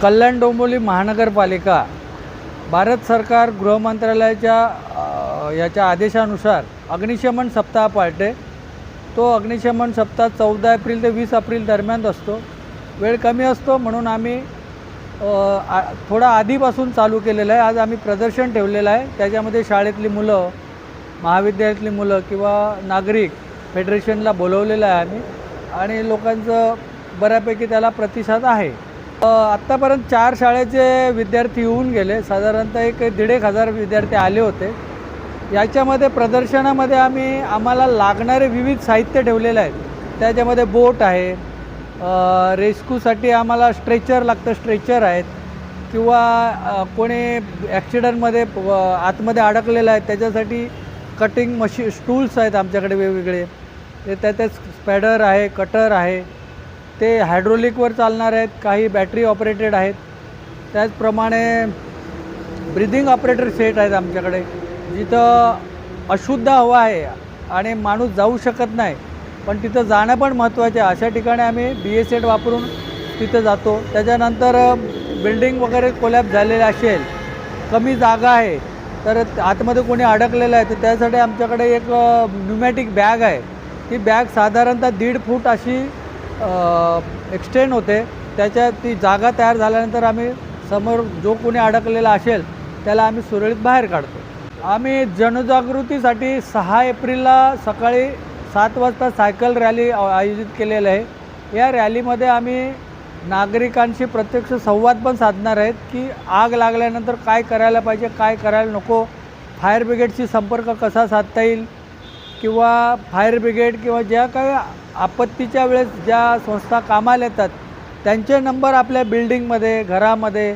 कल्याण डोंबिवली महानगरपालिका भारत सरकार गृहमंत्रालयाच्या याच्या आदेशानुसार अग्निशमन सप्ताह पाळते। तो अग्निशमन सप्ताह 14 एप्रिल ते 20 एप्रिल दरम्यान असतो। वेळ कमी असतो म्हणून आम्ही थोडा आधीपासून चालू केलेला आहे। आज आम्ही प्रदर्शन ठेवलेलं आहे, त्याच्यामध्ये शाळेतली मुलं, महाविद्यालयातली मुलं किंवा नागरिक फेडरेशनला बोलवलेलं आहे आम्ही, आणि लोकांचं बऱ्यापैकी त्याला प्रतिसाद आहे। आत्तापर्यंत 4 शाळेचे विद्यार्थी येऊन गेले, साधारणतः 1,500 विद्यार्थी आले होते। याच्यामध्ये प्रदर्शनामध्ये आम्हाला लागणारे विविध साहित्य ठेवलेले आहेत। त्याच्यामध्ये बोट आहे, रेस्क्यूसाठी आम्हाला स्ट्रेचर लागतं, स्ट्रेचर आहेत, किंवा कोणी ॲक्सिडेंटमध्ये आतमध्ये अडकलेलं आहे त्याच्यासाठी कटिंग मशीन टूल्स आहेत आमच्याकडे वेगवेगळे। ते त्यात स्पॅडर आहे, कटर आहे, ते हायड्रोलिकवर चालणार आहेत, काही बॅटरी ऑपरेटेड आहेत। त्याचप्रमाणे ब्रीदिंग ऑपरेटर सेट आहेत आमच्याकडे। जिथं अशुद्ध हवा आहे आणि माणूस जाऊ शकत नाही, पण तिथं जाणं पण महत्त्वाचं आहे, अशा ठिकाणी आम्ही BA सेट वापरून तिथं जातो। त्याच्यानंतर बिल्डिंग वगैरे कोलॅप्स झालेले असेल, कमी जागा आहे, तर आतमध्ये कोणी अडकलेलं आहे, तर त्यासाठी आमच्याकडे एक न्यूमॅटिक बॅग आहे। ती बॅग साधारणतः 1.5 फूट अशी एक्सटेंड होते। त्याच्यात ती जागा तयार झाल्यानंतर आम्ही समोर जो कोणी अडकलेला असेल त्याला आम्ही सुरळीत बाहेर काढतो। आम्ही जनजागृतीसाठी 6 एप्रिलला सकाळी 7 वाजता सायकल रॅली आयोजित केलेलं आहे। या रॅलीमध्ये आम्ही नागरिकांशी प्रत्यक्ष संवाद पण साधणार आहेत की आग लागल्यानंतर काय करायला पाहिजे, काय करायला नको, फायर ब्रिगेडशी संपर्क कसा साधता येईल, किंवा फायर ब्रिगेड किंवा ज्या काही आपत्तीच्या वेळेस ज्या संस्था कामाला येतात त्यांचे नंबर आपल्या बिल्डिंगमध्ये, घरामध्ये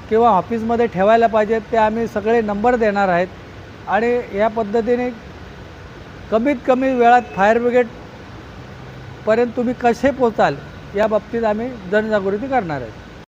किंवा ऑफिसमध्ये ठेवायला पाहिजेत। ते आम्ही सगळे नंबर देणार आहेत, आणि या पद्धतीने कमीत कमी वेळात फायर ब्रिगेडपर्यंत तुम्ही कसे पोचाल या बाबतीत आम्ही जनजागृती करणार आहेत।